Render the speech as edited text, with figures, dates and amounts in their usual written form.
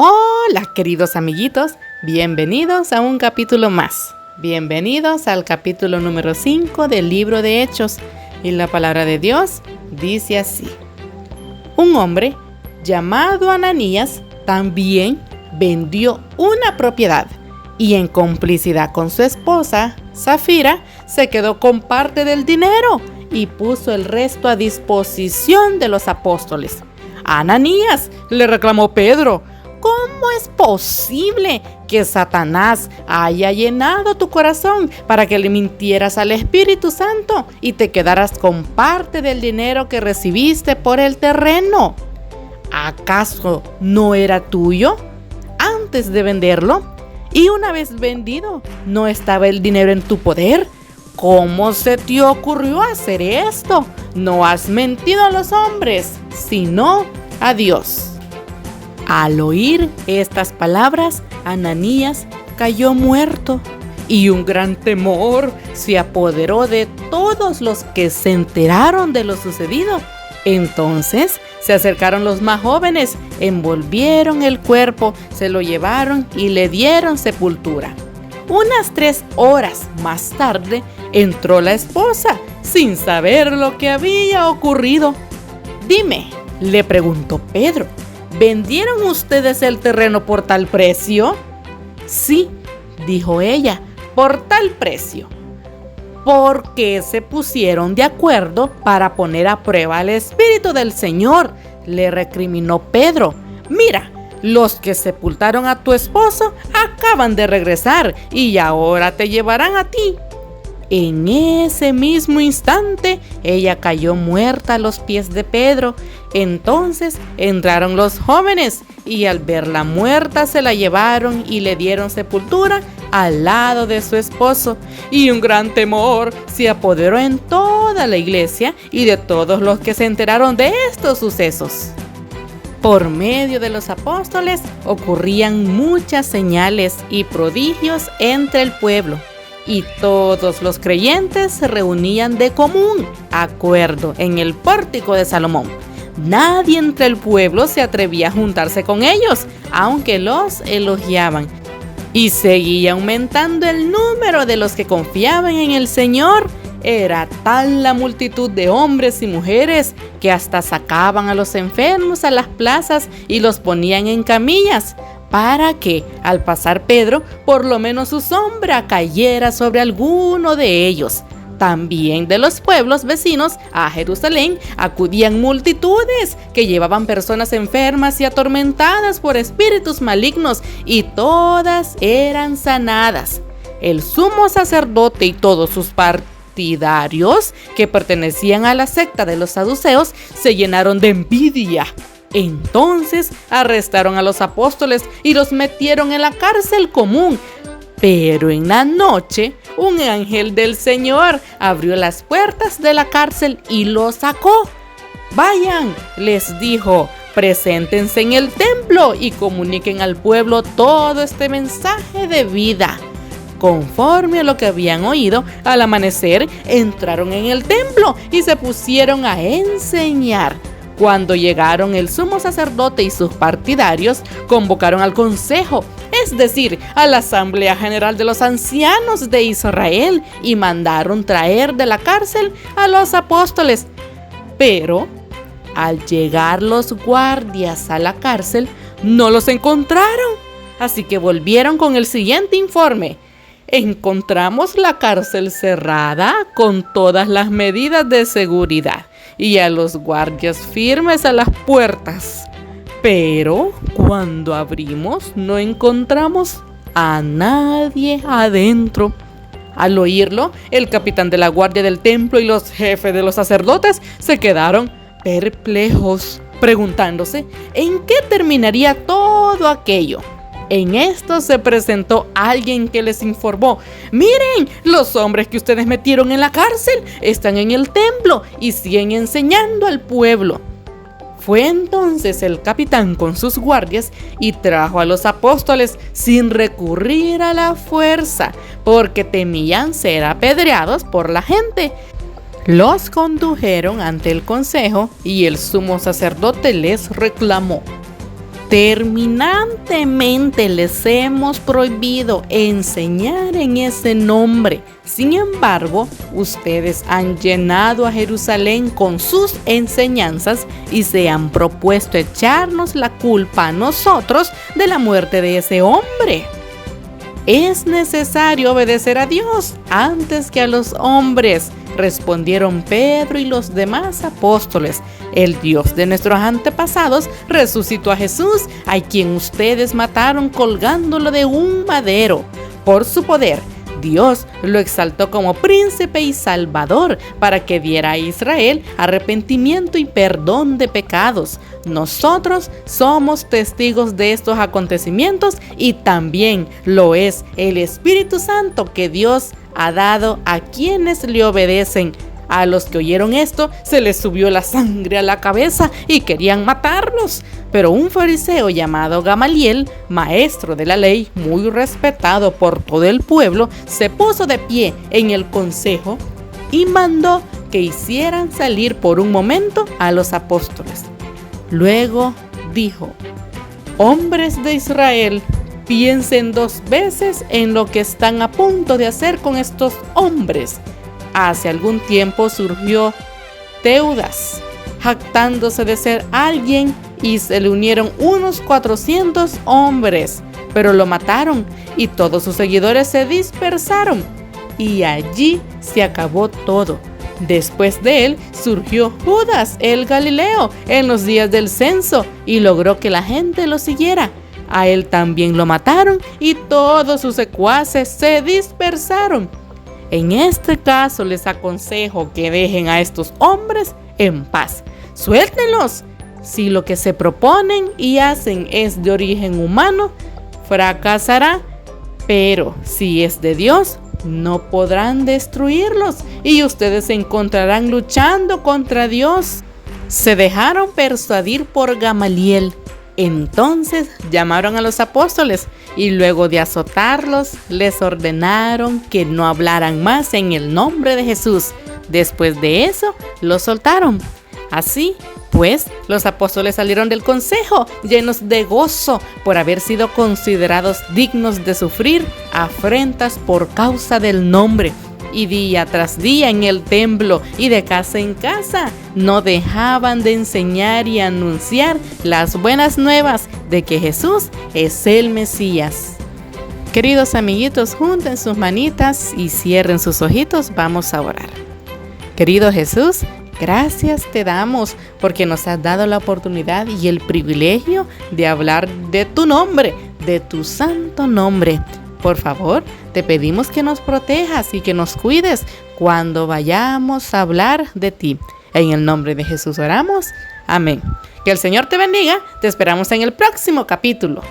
Hola, queridos amiguitos, bienvenidos a un capítulo más. Bienvenidos al capítulo número 5 del libro de Hechos. Y la palabra de Dios dice así: un hombre llamado Ananías también vendió una propiedad y en complicidad con su esposa, Safira, se quedó con parte del dinero y puso el resto a disposición de los apóstoles. Ananías, le reclamó Pedro, ¿cómo es posible que Satanás haya llenado tu corazón para que le mintieras al Espíritu Santo y te quedaras con parte del dinero que recibiste por el terreno? ¿Acaso no era tuyo antes de venderlo? Y una vez vendido, ¿no estaba el dinero en tu poder? ¿Cómo se te ocurrió hacer esto? No has mentido a los hombres, sino a Dios. Al oír estas palabras, Ananías cayó muerto y un gran temor se apoderó de todos los que se enteraron de lo sucedido. Entonces se acercaron los más jóvenes, envolvieron el cuerpo, se lo llevaron y le dieron sepultura. Unas 3 horas más tarde entró la esposa, sin saber lo que había ocurrido. «Dime», le preguntó Pedro, ¿vendieron ustedes el terreno por tal precio? «Sí», dijo ella, «por tal precio». ¿Por qué se pusieron de acuerdo para poner a prueba al Espíritu del Señor?, le recriminó Pedro. «Mira, los que sepultaron a tu esposo acaban de regresar y ahora te llevarán a ti». En ese mismo instante, ella cayó muerta a los pies de Pedro. Entonces entraron los jóvenes y al verla muerta se la llevaron y le dieron sepultura al lado de su esposo. Y un gran temor se apoderó en toda la iglesia y de todos los que se enteraron de estos sucesos. Por medio de los apóstoles ocurrían muchas señales y prodigios entre el pueblo. Y todos los creyentes se reunían de común acuerdo en el pórtico de Salomón. Nadie entre el pueblo se atrevía a juntarse con ellos, aunque los elogiaban. Y seguía aumentando el número de los que confiaban en el Señor. Era tal la multitud de hombres y mujeres que hasta sacaban a los enfermos a las plazas y los ponían en camillas, para que, al pasar Pedro, por lo menos su sombra cayera sobre alguno de ellos. También de los pueblos vecinos a Jerusalén acudían multitudes que llevaban personas enfermas y atormentadas por espíritus malignos, y todas eran sanadas. El sumo sacerdote y todos sus partidarios, que pertenecían a la secta de los saduceos, se llenaron de envidia. Entonces arrestaron a los apóstoles y los metieron en la cárcel común. Pero en la noche, un ángel del Señor abrió las puertas de la cárcel y los sacó. «Vayan», les dijo, «preséntense en el templo y comuniquen al pueblo todo este mensaje de vida». Conforme a lo que habían oído, al amanecer entraron en el templo y se pusieron a enseñar. Cuando llegaron el sumo sacerdote y sus partidarios, convocaron al consejo, es decir, a la asamblea general de los ancianos de Israel, y mandaron traer de la cárcel a los apóstoles. Pero al llegar los guardias a la cárcel, no los encontraron. Así que volvieron con el siguiente informe: encontramos la cárcel cerrada con todas las medidas de seguridad y a los guardias firmes a las puertas. Pero cuando abrimos no encontramos a nadie adentro. Al oírlo, el capitán de la guardia del templo y los jefes de los sacerdotes se quedaron perplejos, preguntándose en qué terminaría todo aquello. En esto se presentó alguien que les informó: «Miren, los hombres que ustedes metieron en la cárcel están en el templo y siguen enseñando al pueblo». Fue entonces el capitán con sus guardias y trajo a los apóstoles sin recurrir a la fuerza, porque temían ser apedreados por la gente. Los condujeron ante el consejo y el sumo sacerdote les reclamó: Terminantemente les hemos prohibido enseñar en ese nombre. Sin embargo, ustedes han llenado a Jerusalén con sus enseñanzas y se han propuesto echarnos la culpa a nosotros de la muerte de ese hombre. Es necesario obedecer a Dios antes que a los hombres, respondieron Pedro y los demás apóstoles. El Dios de nuestros antepasados resucitó a Jesús, a quien ustedes mataron colgándolo de un madero. Por su poder, Dios lo exaltó como príncipe y salvador para que diera a Israel arrepentimiento y perdón de pecados. Nosotros somos testigos de estos acontecimientos y también lo es el Espíritu Santo que Dios ha dado a quienes le obedecen. A los que oyeron esto se les subió la sangre a la cabeza y querían matarlos. Pero un fariseo llamado Gamaliel, maestro de la ley, muy respetado por todo el pueblo, se puso de pie en el consejo y mandó que hicieran salir por un momento a los apóstoles. Luego dijo: hombres de Israel, piensen 2 veces en lo que están a punto de hacer con estos hombres. Hace algún tiempo surgió Teudas, jactándose de ser alguien, y se le unieron unos 400 hombres, pero lo mataron y todos sus seguidores se dispersaron. Y allí se acabó todo. Después de él surgió Judas el Galileo en los días del censo y logró que la gente lo siguiera. A él también lo mataron y todos sus secuaces se dispersaron. En este caso les aconsejo que dejen a estos hombres en paz. Suéltenlos. Si lo que se proponen y hacen es de origen humano, fracasará. Pero si es de Dios, no podrán destruirlos y ustedes se encontrarán luchando contra Dios. Se dejaron persuadir por Gamaliel. Entonces llamaron a los apóstoles y luego de azotarlos, les ordenaron que no hablaran más en el nombre de Jesús. Después de eso, los soltaron. Así pues, los apóstoles salieron del consejo llenos de gozo por haber sido considerados dignos de sufrir afrentas por causa del nombre. Y día tras día en el templo y de casa en casa no dejaban de enseñar y anunciar las buenas nuevas de que Jesús es el Mesías. Queridos amiguitos, junten sus manitas y cierren sus ojitos, vamos a orar. Querido Jesús, gracias te damos porque nos has dado la oportunidad y el privilegio de hablar de tu nombre, de tu santo nombre. Por favor, te pedimos que nos protejas y que nos cuides cuando vayamos a hablar de ti. En el nombre de Jesús oramos. Amén. Que el Señor te bendiga. Te esperamos en el próximo capítulo.